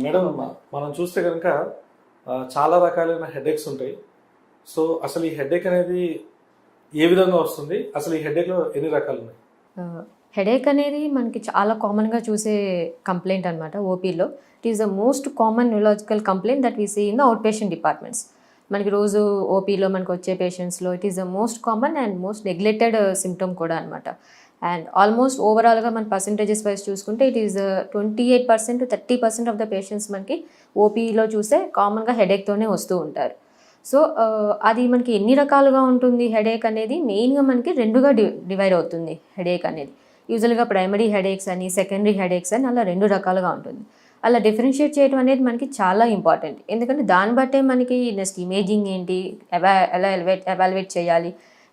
Madam, మనం చూస్తే కనుక చాలా రకాలైన హెడేక్స్ ఉంటాయి. సో అసలు ఈ హెడేక్ అనేది ఏ విధంగా వస్తుంది? అసలు ఈ హెడేక్లో ఎన్ని రకాలు ఉన్నాయి? హెడేక్ అనేది మనకి చాలా కామన్గా చూసే కంప్లైంట్ అనమాట ఓపీలో. It is the most common neurological complaint that we see in the out patient departments. మనకి రోజు ఓపీలో మనకు వచ్చే పేషెంట్స్లో it is the most common and most neglected symptom కూడా అనమాట. అండ్ ఆల్మోస్ట్ ఓవరాల్గా మన పర్సంటేజెస్ వైజ్ చూసుకుంటే it is 28% to 30% of the patients మనకి ఓపీలో చూస్తే కామన్గా హెడేక్తోనే వస్తూ ఉంటారు. సో అది మనకి ఎన్ని రకాలుగా ఉంటుంది హెడేక్ అనేది మెయిన్గా మనకి రెండుగా డివైడ్ అవుతుంది హెడేక్ అనేది. యూజువల్గా ప్రైమరీ హెడేక్స్ అని, సెకండరీ హెడేక్స్ అని అలా రెండు రకాలుగా ఉంటుంది. అలా డిఫరెన్షియేట్ చేయడం అనేది మనకి చాలా ఇంపార్టెంట్. ఎందుకంటే దాన్ని బట్టే మనకి నెక్స్ట్ ఇమేజింగ్ ఏంటి, ఎలా ఎవాల్యుయేట్ చేయాలి,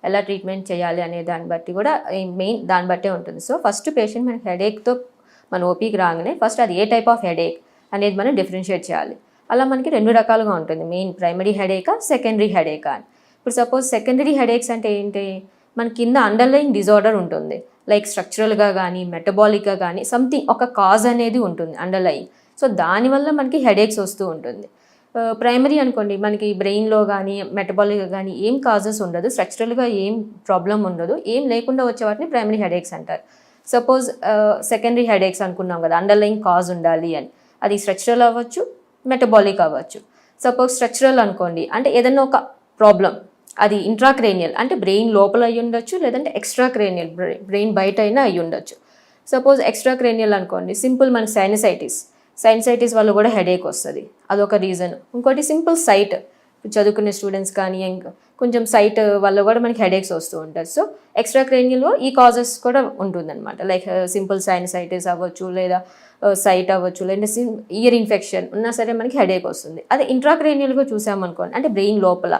ఎలా ట్రీట్మెంట్ చేయాలి అనే దాన్ని బట్టి కూడా మెయిన్ దాన్ని బట్టే ఉంటుంది. సో ఫస్ట్ పేషెంట్ మనకి హెడేక్తో మన ఓపీకి రాగానే ఫస్ట్ అది ఏ టైప్ ఆఫ్ హెడేక్ అనేది మనం డిఫరెన్షియేట్ చేయాలి. అలా మనకి రెండు రకాలుగా ఉంటుంది, మెయిన్ ప్రైమరీ హెడేకా, సెకండరీ హెడేకా అని. ఇప్పుడు సపోజ్ సెకండరీ హెడేక్స్ అంటే ఏంటి, మన కింద అండర్లయింగ్ డిజార్డర్ ఉంటుంది, లైక్ స్ట్రక్చరల్గా కానీ మెటబాలిక్గా కానీ సంథింగ్ ఒక కాజ్ అనేది ఉంటుంది అండర్లయింగ్. సో దానివల్ల మనకి హెడేక్స్ వస్తూ ఉంటుంది. ప్రైమరీ అనుకోండి, మనకి బ్రెయిన్లో కానీ మెటబాలిక్గా కానీ ఏం కాజెస్ ఉండదు, స్ట్రక్చరల్గా ఏం ప్రాబ్లం ఉండదు, ఏం లేకుండా వచ్చే వాటిని ప్రైమరీ హెడేక్స్ అంటారు. సపోజ్ సెకండరీ హెడేక్స్ అనుకున్నాం కదా, అండర్లయింగ్ కాజ్ ఉండాలి అని. అది స్ట్రక్చరల్ అవ్వచ్చు, మెటబాలిక్ అవ్వచ్చు. సపోజ్ స్ట్రక్చరల్ అనుకోండి, అంటే ఏదైనా ఒక ప్రాబ్లం అది ఇంట్రాక్రేనియల్ అంటే బ్రెయిన్ లోపల అయ్యి ఉండొచ్చు, లేదంటే ఎక్స్ట్రా క్రేనియల్ బ్రెయిన్ బయట అయినా అయ్యి ఉండొచ్చు. సపోజ్ ఎక్స్ట్రా క్రేనియల్ అనుకోండి, సింపుల్ మనకి సైనసైటిస్ వల్ల కూడా హెడేక్ వస్తుంది, అదొక రీజన్. ఇంకోటి సింపుల్ సైట్, చదువుకునే స్టూడెంట్స్ కానీ కొంచెం సైట్ వల్ల కూడా మనకి హెడేక్స్ వస్తూ ఉంటాయి. సో ఎక్స్ట్రా క్రేనియల్లో ఈ కాజెస్ కూడా ఉంటుందన్నమాట, లైక్ సింపుల్ సైనసైటిస్ అవ్వచ్చు, లేదా సైట్ అవ్వచ్చు, లేదంటే ఇయర్ ఇన్ఫెక్షన్ ఉన్నా సరే మనకి హెడేక్ వస్తుంది. అదే ఇంట్రాక్రేనియల్గా చూసామనుకోండి, అంటే బ్రెయిన్ లోపల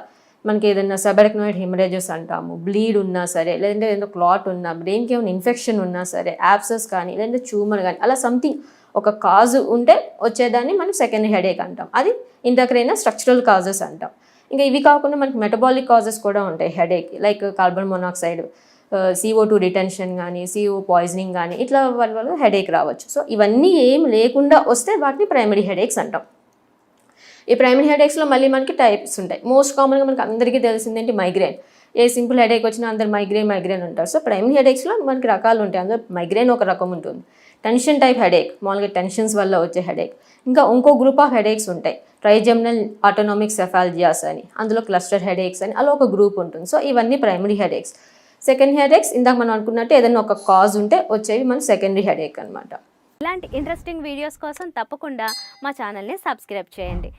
మనకి ఏదైనా సబెరక్నాయిడ్ హెమరేజెస్ అంటాము, బ్లీడ్ ఉన్నా సరే, లేదంటే ఏదైనా క్లాట్ ఉన్నా, బ్రెయిన్కి ఏమైనా ఇన్ఫెక్షన్ ఉన్నా సరే, యాబ్సెస్ కానీ లేదంటే ట్యూమర్ కానీ అలా సంథింగ్ ఒక కాజ్ ఉంటే వచ్చేదాన్ని మనం సెకండరీ హెడేక్ అంటాం. అది ఇంట్రాక్రేనియల్ స్ట్రక్చరల్ కాజెస్ అంటాం. ఇంకా ఇవి కాకుండా మనకి మెటబాలిక్ కాజెస్ కూడా ఉంటాయి headache, like carbon monoxide, CO2 retention కానీ, CO పాయిజనింగ్ కానీ, ఇట్లా వల్ల హెడేక్ రావచ్చు. సో ఇవన్నీ ఏం లేకుండా వస్తే వాటిని ప్రైమరీ హెడేక్స్ అంటాం. ఈ ప్రైమరీ హెడేక్స్లో మళ్ళీ మనకి టైప్స్ ఉంటాయి. మోస్ట్ కామన్గా మనకి అందరికీ తెలిసిందేంటి, మైగ్రేన్. ఏ సింపుల్ హెడేక్ వచ్చినా అందరు మైగ్రేన్ ఉంటారు. సో ప్రైమరీ హెడేక్స్లో మనకి రకాలు ఉంటాయి. అందులో మైగ్రేన్ ఒక రకం ఉంటుంది, టెన్షన్ టైప్ హెడేక్, మామూలుగా టెన్షన్స్ వల్ల వచ్చే హెడేక్. ఇంకా ఇంకో గ్రూప్ ఆఫ్ హెడేక్స్ ఉంటాయి, ట్రైజెమినల్ ఆటోనామిక్ సెఫాలజియాస్ అని, అందులో క్లస్టర్ హెడేక్స్ అని, అలా ఒక గ్రూప్ ఉంటుంది. సో ఇవన్నీ ప్రైమరీ హెడేక్స్. సెకండ్ హెడేక్స్ ఇందాక మనం అనుకున్నట్టు ఏదైనా ఒక కాజ్ ఉంటే వచ్చేవి మన సెకండరీ హెడేక్ అనమాట. ఇలాంటి ఇంట్రెస్టింగ్ వీడియోస్ కోసం తప్పకుండా మా ఛానల్ని సబ్స్క్రైబ్ చేయండి.